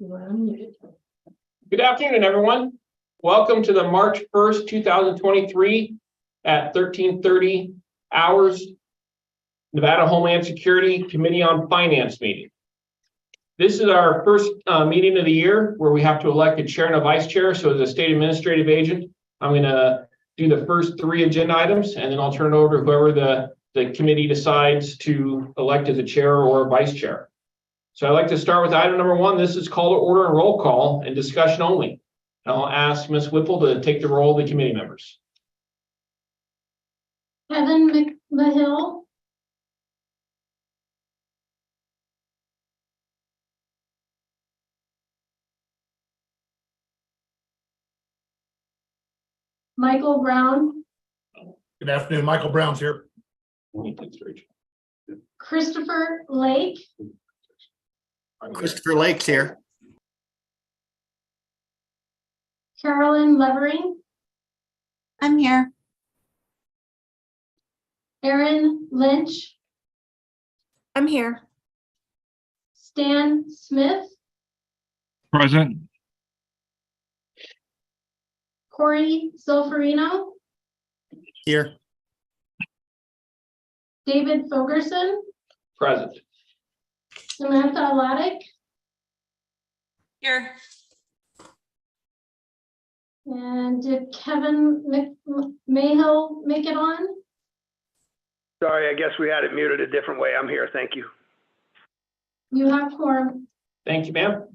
Good afternoon, everyone. Welcome to the March 1st, 2023 at 13:30 hours, Nevada Homeland Security Committee on Finance meeting. This is our first meeting of the year where we have to elect a chair and a vice chair. So as a state administrative agent, I'm going to do the first three agenda items, and then I'll turn it over to whoever the committee decides to elect as a chair or a vice chair. So I'd like to start with item number one. This is call to order and roll call and discussion only. And I'll ask Ms. Whipple to take the roll of the committee members. Kevin McMahill. Michael Brown. Good afternoon, Michael Brown's here. Christopher Lake. Christopher Lake's here. Carolyn Levering. I'm here. Aaron Lynch. I'm here. Stan Smith. Present. Corey Zolfarino. Here. David Fogerson. Present. Samantha Aladic. Here. And did Kevin McMahill make it on? Sorry, I guess we had it muted a different way. I'm here. Thank you. You have quorum. Thank you, ma'am.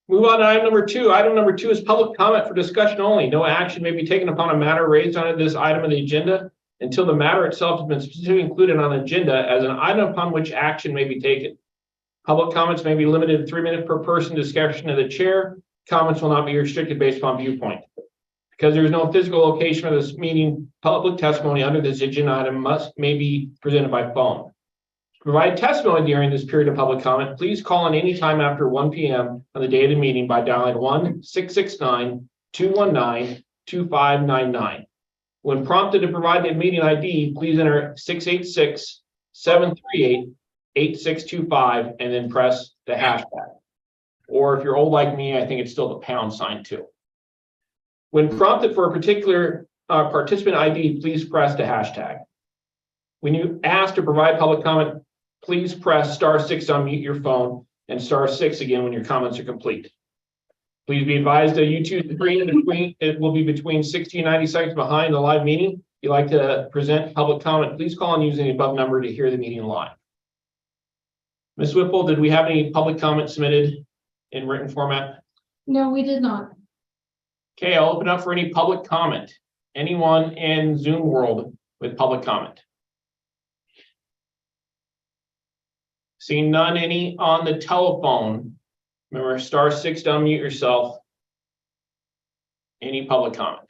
Move on to item number two. Item number two is public comment for discussion only. No action may be taken upon a matter raised on this item of the agenda until the matter itself has been specifically included on the agenda as an item upon which action may be taken. Public comments may be limited to 3 minutes per person, discretion of the chair. Comments will not be restricted based upon viewpoint. Because there is no physical location of this meeting, public testimony under this agenda item may be presented by phone. To provide testimony during this period of public comment, please call in any time after 1 p.m. on the day of the meeting by dialing 1-669-219-2599. When prompted to provide the meeting ID, please enter 686-738-8625 and then press the hashtag. Or if you're old like me, I think it's still the pound sign too. When prompted for a particular participant ID, please press the hashtag. When you ask to provide public comment, please press *6 to unmute your phone and *6 again when your comments are complete. Please be advised that YouTube screen it will be between 60 and 90 seconds behind the live meeting. If you'd like to present public comment, please call and use the above number to hear the meeting live. Ms. Whipple, did we have any public comment submitted in written format? No, we did not. Okay, I'll open up for any public comment. Anyone in Zoom world with public comment? Seeing none, any on the telephone? Remember, *6 to unmute yourself. Any public comment?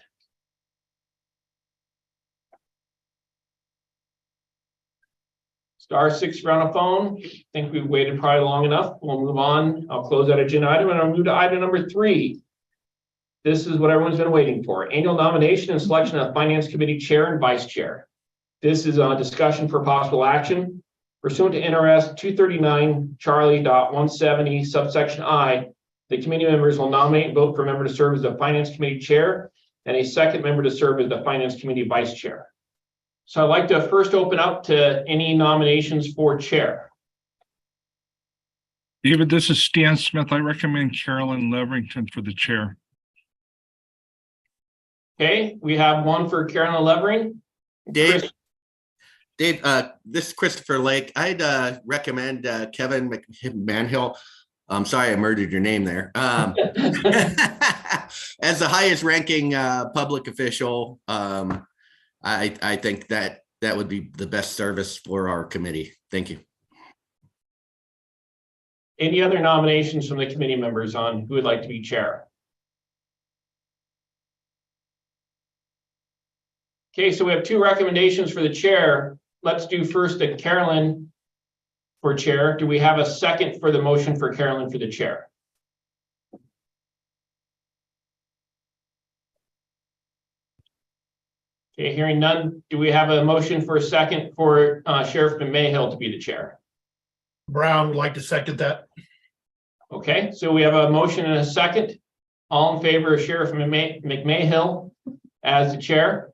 *6 for on a phone. I think we've waited probably long enough. We'll move on. I'll close that agenda item and I'll move to item number 3. This is what everyone's been waiting for. Annual nomination and selection of Finance Committee Chair and Vice Chair. This is a discussion for possible action. Pursuant to NRS 239 Charlie.170 subsection I, the committee members will nominate and vote for a member to serve as the Finance Committee Chair and a second member to serve as the Finance Committee Vice Chair. So I'd like to first open up to any nominations for chair. David, this is Stan Smith. I recommend Carolyn Leverington for the chair. Okay, we have one for Carolyn Levering. Dave, this is Christopher Lake. I'd recommend Kevin McMahill. I'm sorry I murdered your name there. As the highest ranking public official, I think that would be the best service for our committee. Thank you. Any other nominations from the committee members on who would like to be chair? Okay, so we have 2 recommendations for the chair. Let's do first the Carolyn for chair. Do we have a second for the motion for Carolyn for the chair? Okay, hearing none, do we have a motion for a second for Sheriff McMahill to be the chair? Brown would like to second that. Okay, so we have a motion and a second. All in favor of Sheriff McMahill as the chair?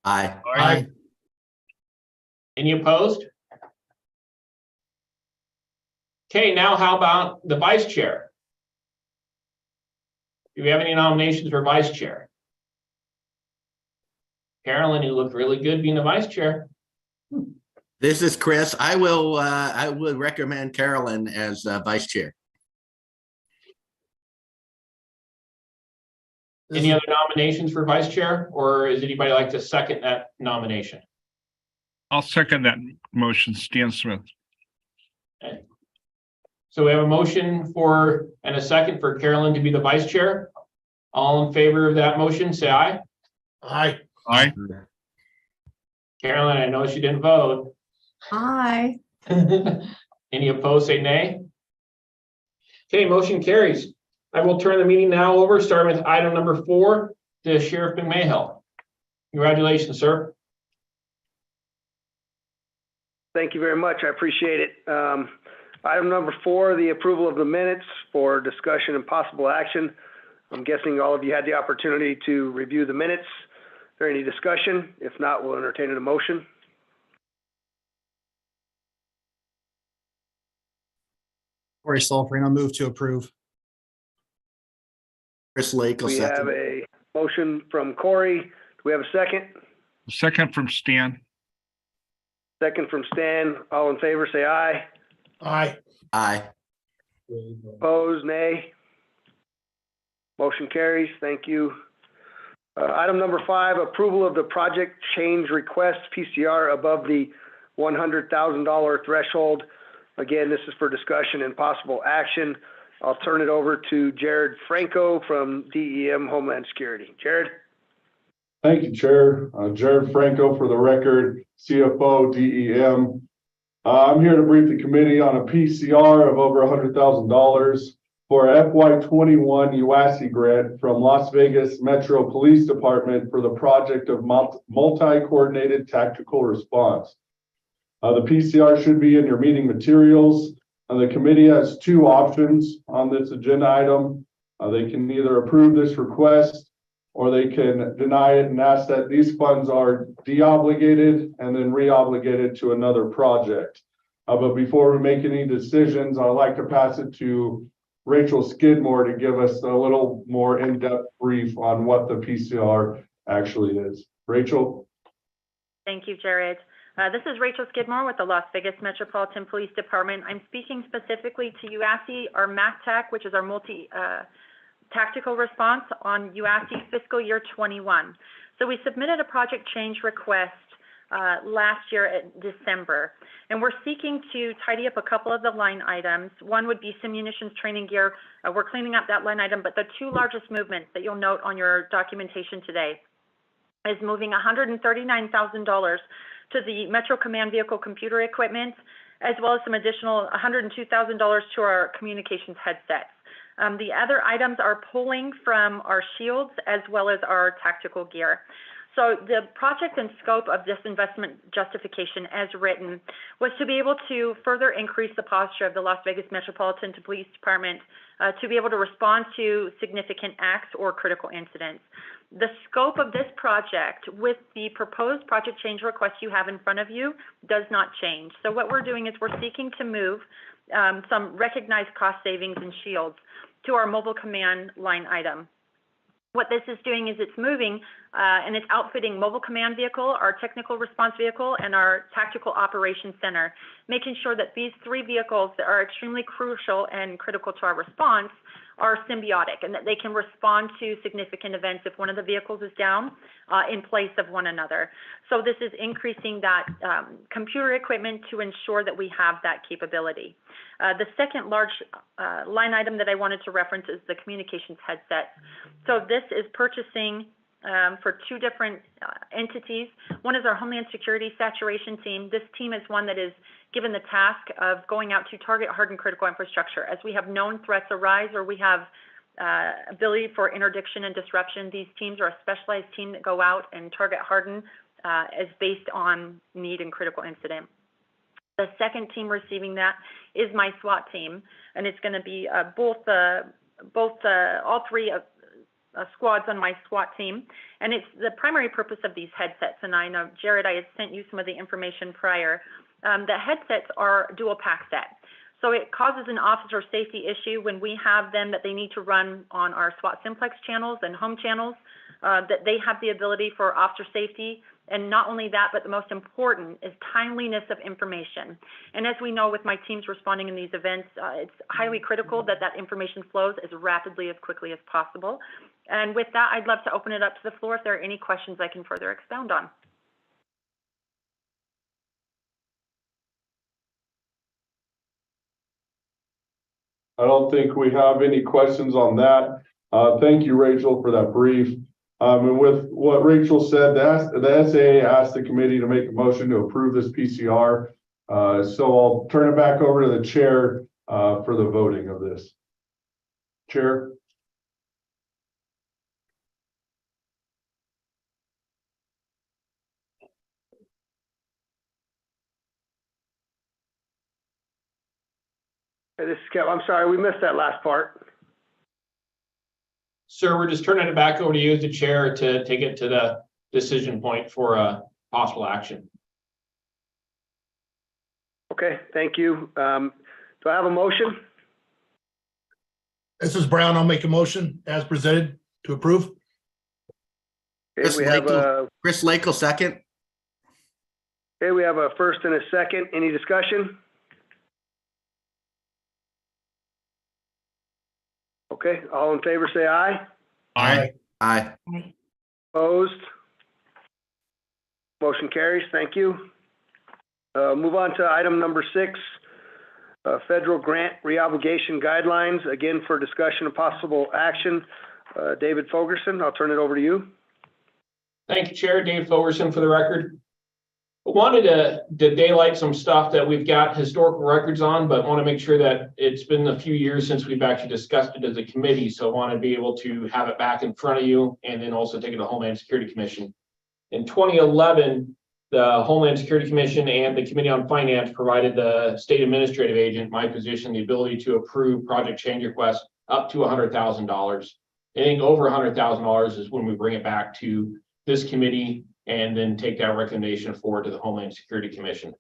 Aye. Aye. Any opposed? Okay, now how about the vice chair? Do we have any nominations for vice chair? Carolyn, you look really good being the vice chair. This is Chris. I would recommend Carolyn as vice chair. Any other nominations for vice chair, or is anybody like to second that nomination? I'll second that motion, Stan Smith. So we have a motion for and a second for Carolyn to be the vice chair. All in favor of that motion, say aye. Aye. Aye. Carolyn, I know she didn't vote. Aye. Any opposed, say nay. Okay, motion carries. I will turn the meeting now over, starting with item number 4, to Sheriff McMahill. Congratulations, sir. Thank you very much. I appreciate it. Item number 4, the approval of the minutes for discussion and possible action. I'm guessing all of you had the opportunity to review the minutes. Is there any discussion? If not, we'll entertain a motion. Corey Solfring, I'll move to approve. Chris Lake will We have second. a motion from Corey. Do we have a second? Second from Stan. Second from Stan. All in favor, say aye. Aye. Aye. Opposed, nay. Motion carries. Thank you. Item number 5, approval of the project change request, PCR above the $100,000 threshold. Again, this is for discussion and possible action. I'll turn it over to Jared Franco from DEM Homeland Security. Jared? Thank you, Chair. Jared Franco for the record, CFO, DEM. I'm here to brief the committee on a PCR of over $100,000 for FY21 UASI grant from Las Vegas Metro Police Department for the project of multi-coordinated tactical response. The PCR should be in your meeting materials. The committee has 2 options on this agenda item. They can either approve this request or they can deny it and ask that these funds are deobligated and then reobligated to another project. But before we make any decisions, I'd like to pass it to Rachel Skidmore to give us a little more in-depth brief on what the PCR actually is. Rachel? Thank you, Jared. This is Rachel Skidmore with the Las Vegas Metropolitan Police Department. I'm speaking specifically to UASI, our MACTAC, which is our multi-tactical response on UASI fiscal year 21. So we submitted a project change request last year in December, and we're seeking to tidy up a couple of the line items. One would be munitions training gear. We're cleaning up that line item, but the 2 largest movements that you'll note on your documentation today is moving $139,000 to the Metro Command Vehicle computer equipment, as well as some additional $102,000 to our communications headsets. The other items are pulling from our shields as well as our tactical gear. So the project and scope of this investment justification as written was to be able to further increase the posture of the Las Vegas Metropolitan Police Department to be able to respond to significant acts or critical incidents. The scope of this project with the proposed project change request you have in front of you does not change. So what we're doing is we're seeking to move some recognized cost savings in shields to our mobile command line item. What this is doing is it's moving and it's outfitting mobile command vehicle, our technical response vehicle, and our tactical operations center, making sure that these 3 vehicles that are extremely crucial and critical to our response are symbiotic and that they can respond to significant events if one of the vehicles is down in place of one another. So this is increasing that computer equipment to ensure that we have that capability. The second large line item that I wanted to reference is the communications headset. So this is purchasing for 2 different entities. One is our Homeland Security Saturation Team. This team is one that is given the task of going out to target hardened critical infrastructure. As we have known threats arise or we have ability for interdiction and disruption, these teams are a specialized team that go out and target harden as based on need and critical incident. The second team receiving that is my SWAT team, and it's going to be all three squads on my SWAT team. And it's the primary purpose of these headsets. And I know, Jared, I had sent you some of the information prior. The headsets are dual pack set. So it causes an officer safety issue when we have them that they need to run on our SWAT simplex channels and home channels, that they have the ability for officer safety. And not only that, but the most important is timeliness of information. And as we know with my teams responding in these events, it's highly critical that that information flows as rapidly, as quickly as possible. And with that, I'd love to open it up to the floor if there are any questions I can further expound on. I don't think we have any questions on that. Thank you, Rachel, for that brief. And with what Rachel said, the SAA asked the committee to make a motion to approve this PCR. So I'll turn it back over to the chair for the voting of this. Chair. Hey, this is Kev. I'm sorry, we missed that last part. Sir, we're just turning it back over to you as the chair to take it to the decision point for possible action. Okay, thank you. Do I have a motion? This is Brown. I'll make a motion as presented to approve. Okay, we have a, Chris Lake will second. okay, we have a first and a second. Any discussion? Okay, all in favor, say aye. Aye. Aye. Opposed? Motion carries. Thank you. Move on to item number 6, federal grant reobligation guidelines. Again, for discussion of possible action. David Fogerson, I'll turn it over to you. Thank you, Chair. Dave Fogerson for the record. I wanted to daylight some stuff that we've got historical records on, but want to make sure that it's been a few years since we've actually discussed it as a committee. So I want to be able to have it back in front of you and then also take it to Homeland Security Commission. In 2011, the Homeland Security Commission and the Committee on Finance provided the state administrative agent, my position, the ability to approve project change requests up to $100,000. Anything over $100,000 is when we bring it back to this committee and then take that recommendation forward to the Homeland Security Commission.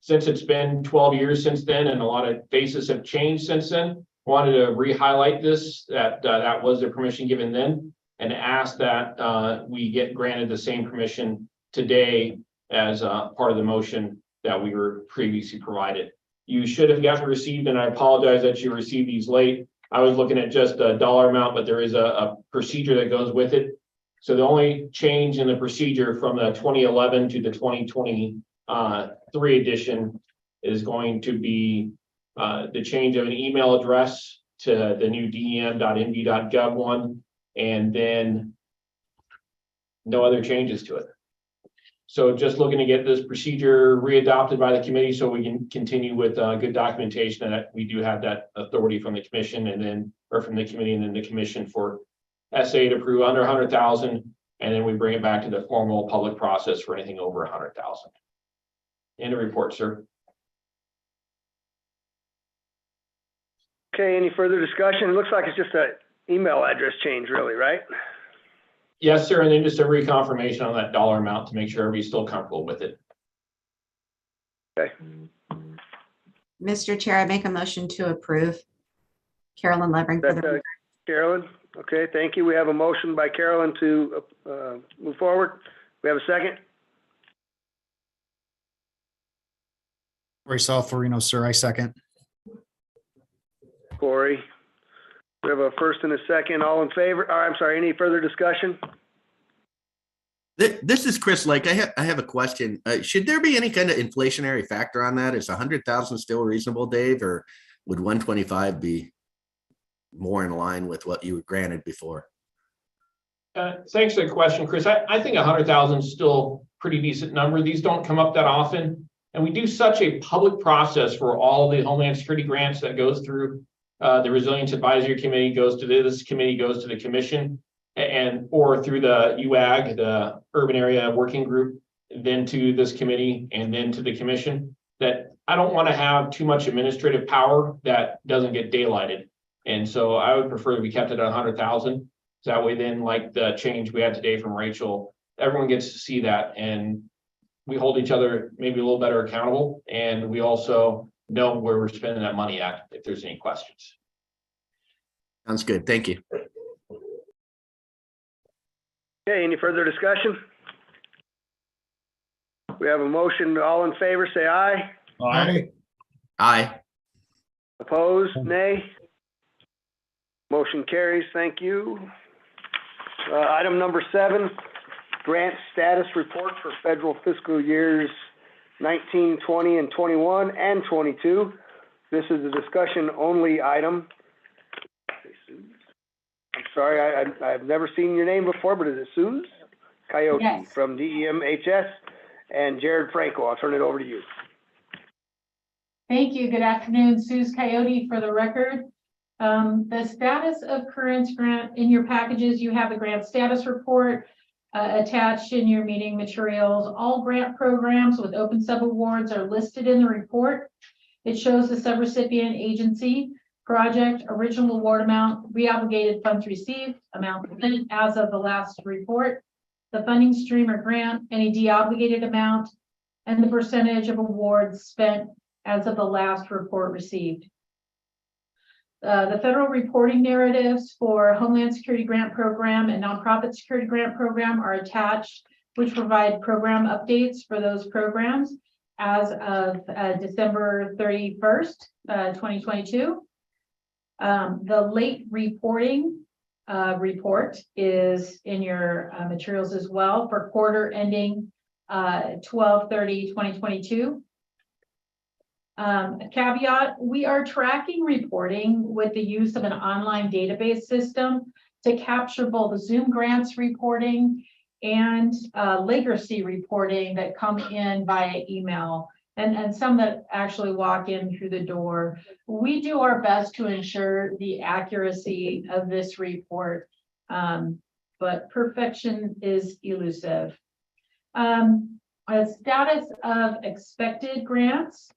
Since it's been 12 years since then, and a lot of faces have changed since then, I wanted to re-highlight this, that that was the permission given then, and ask that we get granted the same permission today as part of the motion that we were previously provided. You should have gotten received, and I apologize that you received these late. I was looking at just a dollar amount, but there is a procedure that goes with it. So the only change in the procedure from the 2011 to the 2023 edition is going to be the change of an email address to the new dem.nv.gov one, and then no other changes to it. So just looking to get this procedure readopted by the committee so we can continue with good documentation that we do have that authority from the commission and then, or from the committee and then the commission for SA to approve under 100,000, and then we bring it back to the formal public process for anything over 100,000. End of report, sir. Okay, any further discussion? It looks like it's just an email address change, really, right? Yes, sir, and then just a reconfirmation on that dollar amount to make sure everybody's still comfortable with it. Okay. Mr. Chair, I make a motion to approve. Carolyn Levering for the. Carolyn, okay, thank you. We have a motion by Carolyn to move forward. We have a second. Corey Salfarino, sir, I second. Corey. We have a first and a second. All in favor? Or, I'm sorry, any further discussion? This is Chris Lake. I have a question. Should there be any kind of inflationary factor on that? Is 100,000 still reasonable, Dave, or would 125 be more in line with what you were granted before? Thanks for the question, Chris. I think 100,000 is still a pretty decent number. These don't come up that often. And we do such a public process for all the Homeland Security grants that goes through the Resilience Advisory Committee, goes to this committee, goes to the commission, and or through the UAG, the Urban Area Working Group, then to this committee, and then to the commission, that I don't want to have too much administrative power that doesn't get daylighted. And so I would prefer that we kept it at 100,000. That way then, like the change we had today from Rachel, everyone gets to see that, and we hold each other maybe a little better accountable, and we also know where we're spending that money at if there's any questions. Sounds good. Thank you. Okay, any further discussion? We have a motion. All in favor, say aye. Aye. Aye. Opposed, nay. Motion carries. Thank you. Item number 7, grant status report for federal fiscal years 19, 20, and 21, and 22. This is a discussion only item. I'm sorry, I've never seen your name before, but is it Suze Coyote? Yes. From NCHS, and Jared Franco. I'll turn it over to you. Thank you. Good afternoon, Suze Coyote for the record. The status of current grant, in your packages, you have a grant status report attached in your meeting materials. All grant programs with open sub-awards are listed in the report. It shows the subrecipient agency, project, original award amount, reobligated funds received, amount spent as of the last report, the funding stream or grant, any deobligated amount, and the percentage of awards spent as of the last report received. The federal reporting narratives for Homeland Security Grant Program and Nonprofit Security Grant Program are attached, which provide program updates for those programs as of December 31st, 2022. The late reporting report is in your materials as well for quarter ending 12/30/2022. Caveat, we are tracking reporting with the use of an online database system to capture both Zoom grants reporting and legacy reporting that come in via email, and some that actually walk in through the door. We do our best to ensure the accuracy of this report, but perfection is elusive. A status of expected grants.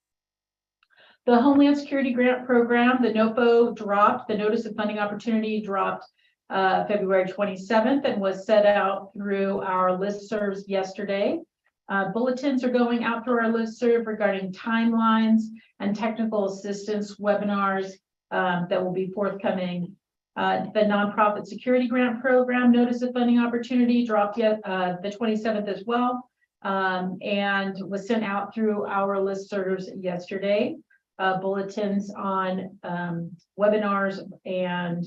The Homeland Security Grant Program, the NOPO dropped, the Notice of Funding Opportunity dropped February 27th and was set out through our listservs yesterday. Bulletins are going out through our listserv regarding timelines and technical assistance webinars that will be forthcoming. The Nonprofit Security Grant Program Notice of Funding Opportunity dropped yet the 27th as well, and was sent out through our listservs yesterday. Bulletins on webinars and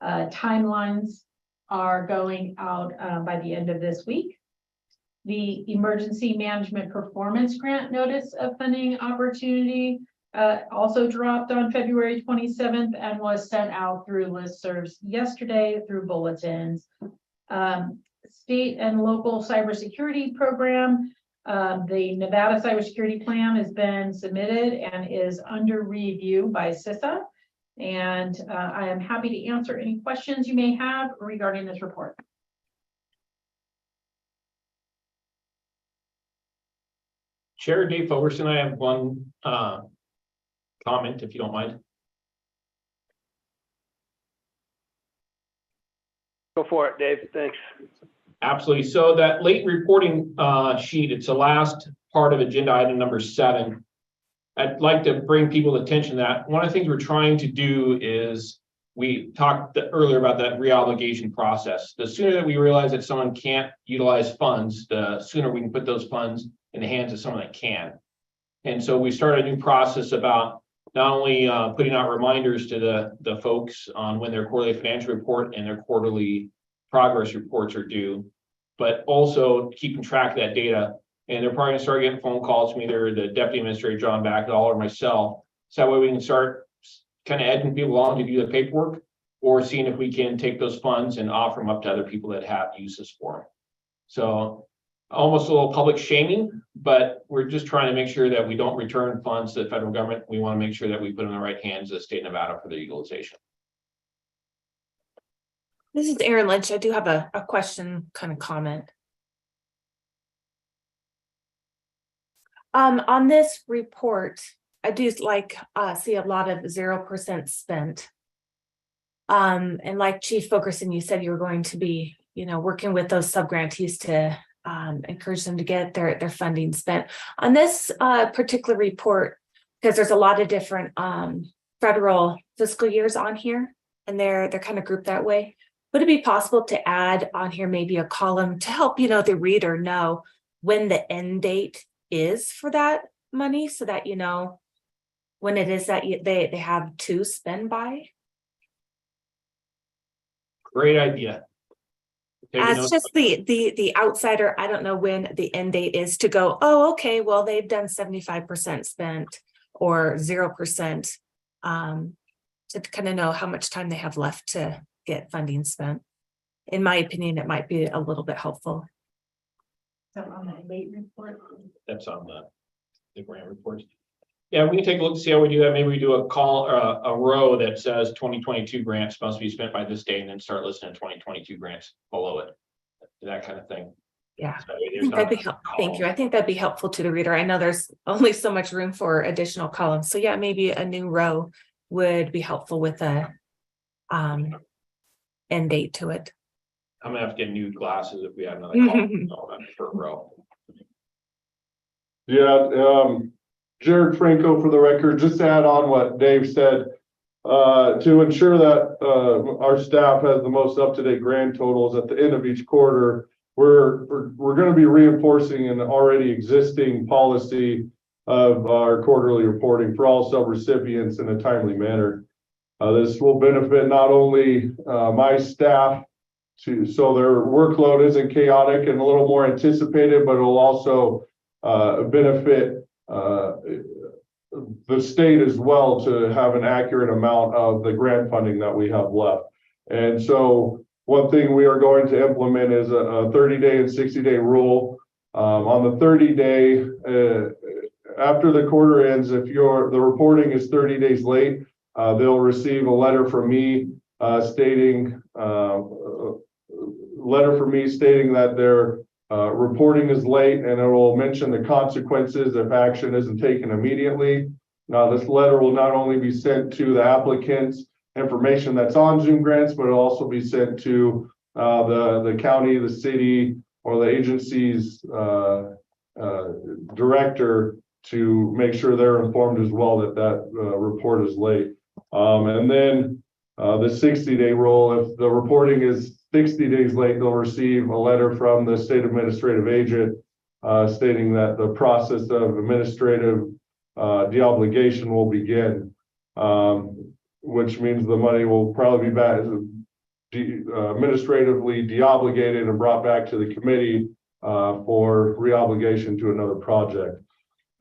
timelines are going out by the end of this week. The Emergency Management Performance Grant Notice of Funding Opportunity also dropped on February 27th and was sent out through listservs yesterday through bulletins. State and local cybersecurity program. The Nevada Cybersecurity Plan has been submitted and is under review by CISA. And I am happy to answer any questions you may have regarding this report. Chair Dave Fogerson, I have one comment, if you don't mind. Go for it, Dave. Thanks. Absolutely. So that late reporting sheet, it's the last part of agenda item number 7. I'd like to bring people's attention to that. One of the things we're trying to do is, we talked earlier about that reobligation process. The sooner that we realize that someone can't utilize funds, the sooner we can put those funds in the hands of someone that can. And so we started a new process about not only putting out reminders to the folks on when their quarterly financial report and their quarterly progress reports are due, but also keeping track of that data. And they're probably gonna start getting phone calls from either the Deputy Administrator, John Backdahl, or myself. So that way we can start kind of edging people along to do the paperwork, or seeing if we can take those funds and offer them up to other people that have uses for them. So almost a little public shaming, but we're just trying to make sure that we don't return funds to the federal government. We want to make sure that we put them in the right hands of the state of Nevada for their utilization. This is Erin Lynch. I do have a question, kind of comment. On this report, I do see a lot of 0% spent. And like Chief Fulkerson, you said you were going to be, working with those subgrantees to encourage them to get their funding spent. On this particular report, because there's a lot of different federal fiscal years on here, and they're kind of grouped that way. Would it be possible to add on here maybe a column to help, the reader know when the end date is for that money, so that when it is that they have to spend by? Great idea. As just the outsider, I don't know when the end date is to go, oh, okay, well, they've done 75% spent or 0%, to kind of know how much time they have left to get funding spent. In my opinion, it might be a little bit helpful. So on the late report. That's on the grant reports. Yeah, we can take a look to see how we do that. Maybe we do a call or a row that says 2022 grants must be spent by this date, and then start listing 2022 grants below it. That kind of thing. Yeah, So I think that'd be helpful. Thank you. I think that'd be helpful to the reader. I know there's only so much room for additional columns. So yeah, maybe a new row would be helpful with a end date to it. I'm gonna have to get new glasses if we have another column per row. Yeah, Jared Franco for the record, just to add on what Dave said, to ensure that our staff has the most up-to-date grand totals at the end of each quarter, we're going to be reinforcing an already existing policy of our quarterly reporting for all subrecipients in a timely manner. This will benefit not only my staff so their workload isn't chaotic and a little more anticipated, but it will also benefit the state as well to have an accurate amount of the grant funding that we have left. And so one thing we are going to implement is a 30-day and 60-day rule. On the 30-day, after the quarter ends, if the reporting is 30 days late, they'll receive a letter from me stating that their reporting is late, and it will mention the consequences if action isn't taken immediately. Now, this letter will not only be sent to the applicants' information that's on Zoom grants, but it'll also be sent to the county, the city, or the agency's director to make sure they're informed as well that report is late. And then the 60-day rule, if the reporting is 60 days late, they'll receive a letter from the state administrative agent stating that the process of administrative deobligation will begin, which means the money will probably be back administratively deobligated and brought back to the committee for reobligation to another project.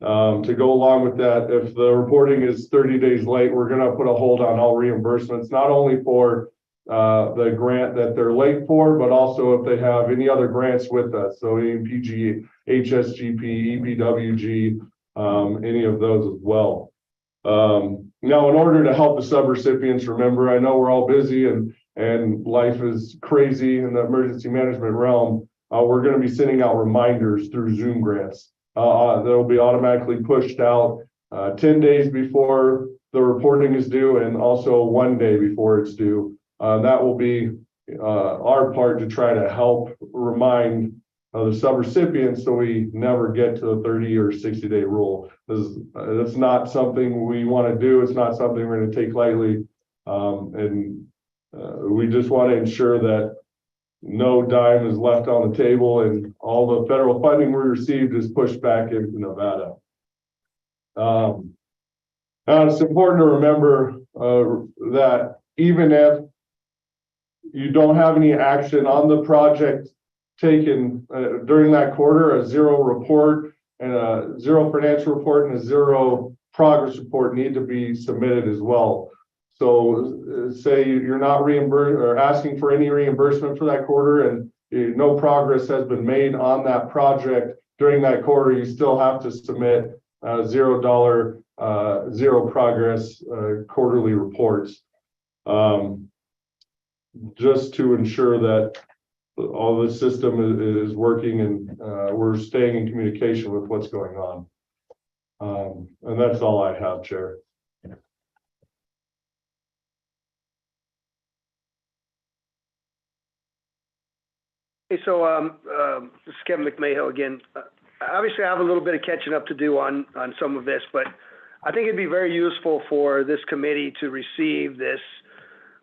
To go along with that, if the reporting is 30 days late, we're going to put a hold on all reimbursements, not only for the grant that they're late for, but also if they have any other grants with us. So EMPG, HSGP, EPWG, any of those as well. Now, in order to help the subrecipients, remember, I know we're all busy and life is crazy in the emergency management realm. We're going to be sending out reminders through Zoom grants. They'll be automatically pushed out 10 days before the reporting is due, and also 1 day before it's due. That will be our part to try to help remind the subrecipients so we never get to the 30 or 60-day rule. That's not something we want to do. It's not something we're going to take lightly. And we just want to ensure that no dime is left on the table and all the federal funding we received is pushed back into Nevada. Now it's important to remember that even if you don't have any action on the project taken during that quarter, a zero report and a zero financial report and a zero progress report need to be submitted as well. So say you're not reimbursed or asking for any reimbursement for that quarter and no progress has been made on that project during that quarter, you still have to submit $0 zero progress quarterly reports, just to ensure that all the system is working and we're staying in communication with what's going on. And that's all I have, Chair. Hey, so, this is Kevin McMahill again. Obviously, I have a little bit of catching up to do on some of this, but I think it'd be very useful for this committee to receive this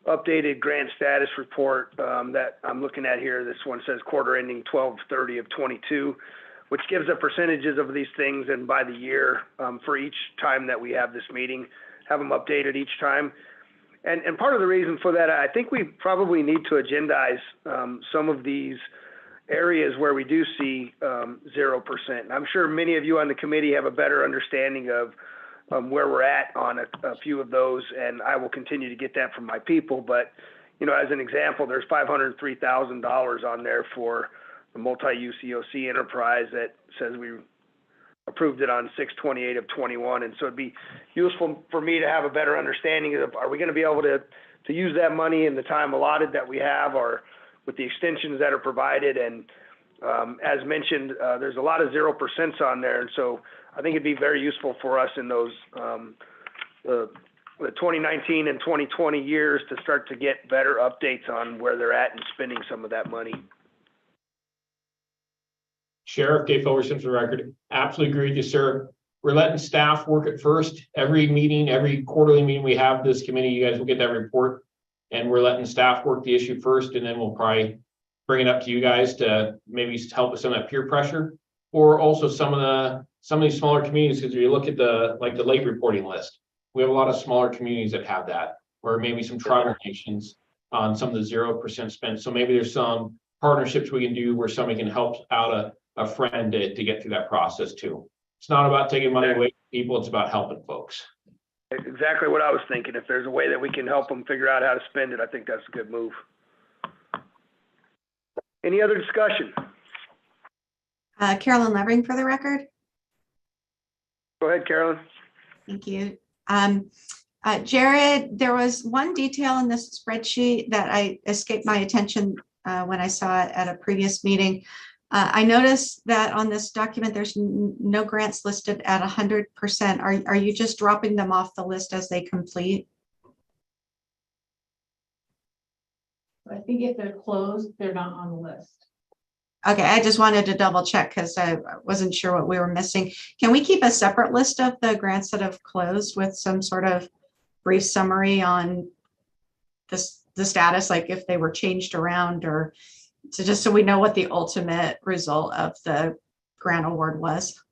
updated grant status report that I'm looking at here. This one says quarter ending 12/30 of 22, which gives the percentages of these things and by the year for each time that we have this meeting, have them updated each time. And part of the reason for that, I think we probably need to agendize some of these areas where we do see 0%. I'm sure many of you on the committee have a better understanding of where we're at on a few of those, and I will continue to get that from my people. But, you know, as an example, there's $503,000 on there for the multi-use EOC enterprise that says we approved it on 6/28 of 21. And so it'd be useful for me to have a better understanding of, are we going to be able to use that money in the time allotted that we have, or with the extensions that are provided? And as mentioned, there's a lot of 0% on there. And so I think it'd be very useful for us in those the 2019 and 2020 years to start to get better updates on where they're at and spending some of that money. Sheriff Dave Fullerton for the record. Absolutely agree with you, sir. We're letting staff work it first. Every meeting, every quarterly meeting we have this committee, you guys will get that report. And we're letting staff work the issue first, and then we'll probably bring it up to you guys to maybe help with some of that peer pressure, or also some of these smaller communities. Because if you look at the late reporting list, we have a lot of smaller communities that have that, or maybe some tribal nations on some of the 0% spent. So maybe there's some partnerships we can do where somebody can help out a friend to get through that process too. It's not about taking money away from people, it's about helping folks. Exactly what I was thinking. If there's a way that we can help them figure out how to spend it, I think that's a good move. Any other discussion? Carolyn Levering for the record. Go ahead, Carolyn. Thank you. Jared, there was one detail in this spreadsheet that escaped my attention when I saw it at a previous meeting. I noticed that on this document, there's no grants listed at 100%. Are you just dropping them off the list as they complete? I think if they're closed, they're not on the list. Okay, I just wanted to double check because I wasn't sure what we were missing. Can we keep a separate list of the grants that have closed with some sort of brief summary on the status, like if they were changed around, or so we know what the ultimate result of the grant award was?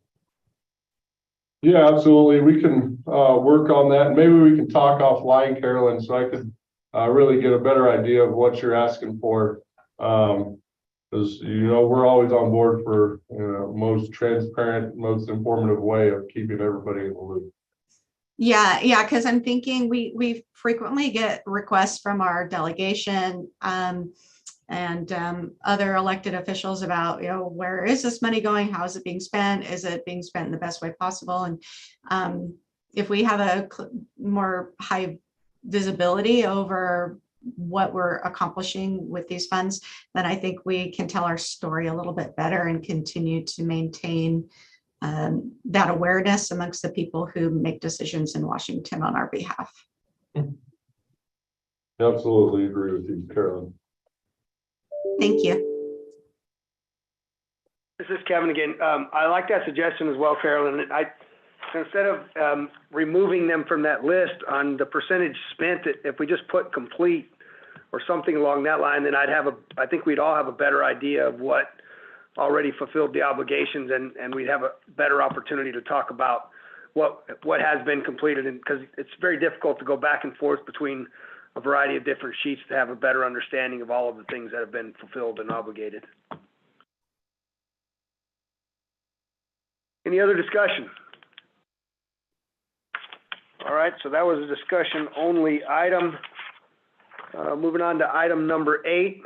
Yeah, absolutely. We can work on that. And maybe we can talk offline, Carolyn, so I could really get a better idea of what you're asking for. Because, you know, we're always on board for most transparent, most informative way of keeping everybody in the loop. Yeah, because I'm thinking we frequently get requests from our delegation and other elected officials about, you know, where is this money going? How is it being spent? Is it being spent in the best way possible? And if we have a more high visibility over what we're accomplishing with these funds, then I think we can tell our story a little bit better and continue to maintain that awareness amongst the people who make decisions in Washington on our behalf. Absolutely agree with you, Carolyn. Thank you. This is Kevin again. I like that suggestion as well, Carolyn. Instead of removing them from that list on the percentage spent, if we just put complete or something along that line, then I think we'd all have a better idea of what already fulfilled the obligations, and we'd have a better opportunity to talk about what has been completed. And because it's very difficult to go back and forth between a variety of different sheets to have a better understanding of all of the things that have been fulfilled and obligated. Any other discussion? All right, so that was a discussion only item. Moving on to item number 8,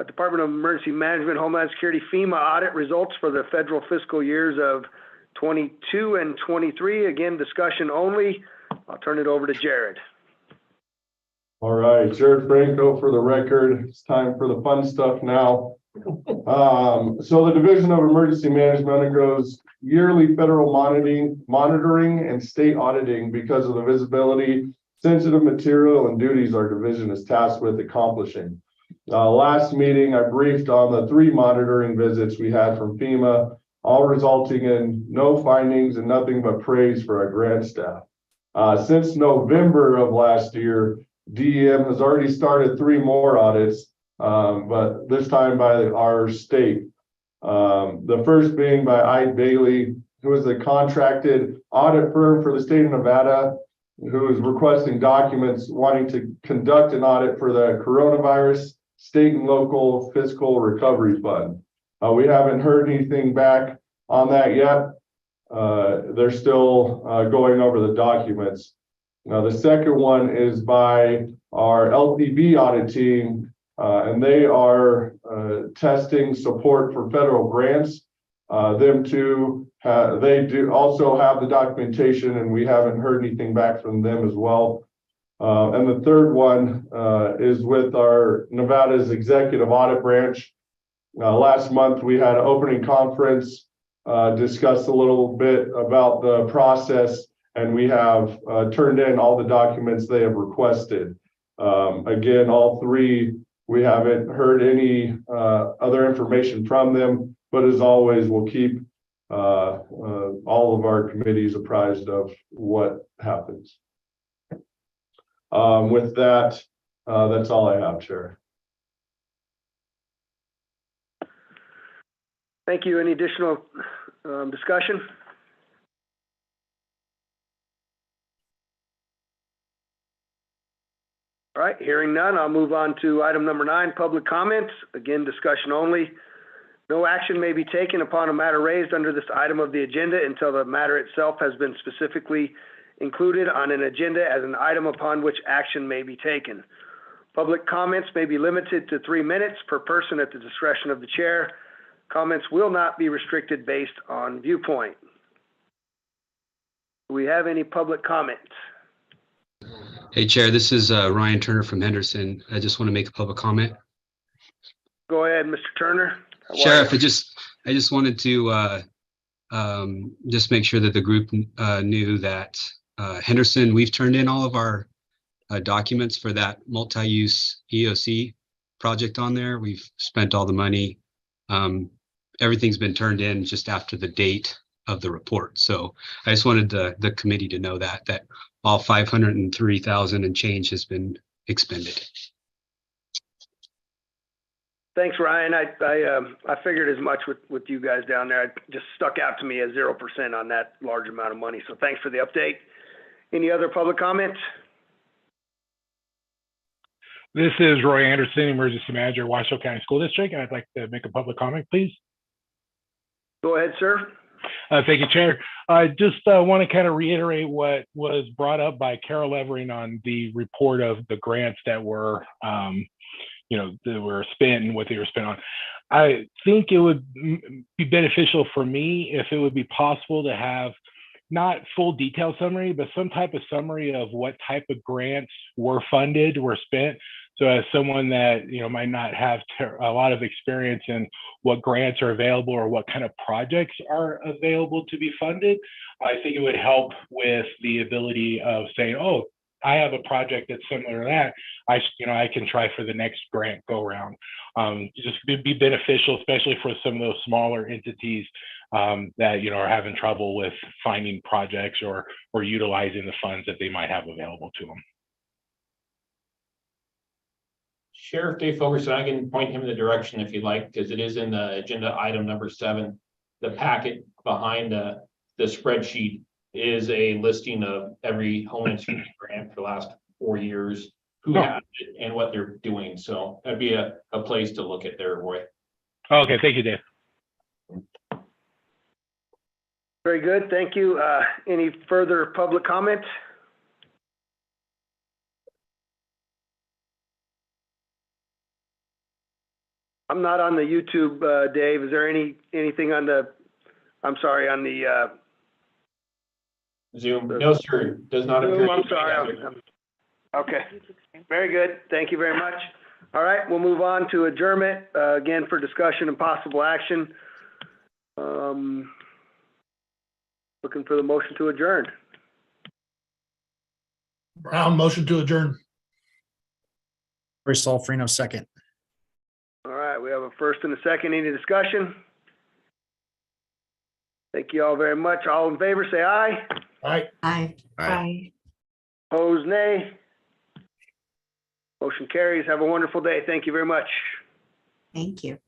Department of Emergency Management, Homeland Security FEMA audit results for the federal fiscal years of 22 and 23. Again, discussion only. I'll turn it over to Jared. All right, Jared Franco for the record. It's time for the fun stuff now. So the Division of Emergency Management undergoes yearly federal monitoring and state auditing because of the visibility, sensitive material and duties our division is tasked with accomplishing. Last meeting, I briefed on the 3 monitoring visits we had from FEMA, all resulting in no findings and nothing but praise for our grant staff. Since November of last year, DEM has already started 3 more audits, but this time by our state. The first being by Ide Bailey, who is a contracted audit firm for the state of Nevada, who is requesting documents wanting to conduct an audit for the coronavirus state and local fiscal recovery fund. We haven't heard anything back on that yet. They're still going over the documents. Now, the second one is by our LTV audit team, and they are testing support for federal grants. They do also have the documentation, and we haven't heard anything back from them as well. And the third one is with our Nevada's executive audit branch. Last month, we had an opening conference, discussed a little bit about the process, and we have turned in all the documents they have requested. Again, all 3, we haven't heard any other information from them, but as always, we'll keep all of our committees apprised of what happens. With that, that's all I have, Chair. Thank you. Any additional discussion? All right, hearing none, I'll move on to item number 9, public comments. Again, discussion only. No action may be taken upon a matter raised under this item of the agenda until the matter itself has been specifically included on an agenda as an item upon which action may be taken. Public comments may be limited to 3 minutes per person at the discretion of the chair. Comments will not be restricted based on viewpoint. Do we have any public comments? Hey, Chair, this is Ryan Turner from Henderson. I just want to make a public comment. Go ahead, Mr. Turner. Sheriff, I just wanted to just make sure that the group knew that Henderson, we've turned in all of our documents for that multi-use EOC project on there. We've spent all the money. Everything's been turned in just after the date of the report. So I just wanted the committee to know that all 503,000 and change has been expended. Thanks, Ryan. I figured as much with you guys down there. It just stuck out to me as 0% on that large amount of money. So thanks for the update. Any other public comments? This is Roy Anderson, Emergency Manager, Washoe County School District, and I'd like to make a public comment, please. Go ahead, sir. Thank you, Chair. I just want to kind of reiterate what was brought up by Carol Levering on the report of the grants that were, that were spent and what they were spent on. I think it would be beneficial for me if it would be possible to have not full detail summary, but some type of summary of what type of grants were funded, were spent. So as someone that, might not have a lot of experience in what grants are available or what kind of projects are available to be funded, I think it would help with the ability of saying, oh, I have a project that's similar to that. I can try for the next grant go round. Just be beneficial, especially for some of those smaller entities that are having trouble with finding projects or utilizing the funds that they might have available to them. Sheriff Dave Fulkerson, I can point him in the direction if you'd like, because it is in the agenda item number 7. The packet behind the spreadsheet is a listing of every Homeland Security grant for the last 4 years, who has it and what they're doing. So that'd be a place to look at there, Roy. Okay, thank you, Dave. Very good, thank you. Any further public comments? I'm not on the YouTube, Dave. Is there anything on the, on the Zoom? No, sir. Does not appear. I'm sorry. Okay. Very good. Thank you very much. All right, we'll move on to adjournment, again, for discussion and possible action. Looking for the motion to adjourn. Brown, motion to adjourn. Ray Solferino, second. All right, we have a first and a second. Any discussion? Thank you all very much. All in favor, say aye. Aye. Aye. Bye. Opposed, nay. Motion carries. Have a wonderful day. Thank you very much. Thank you.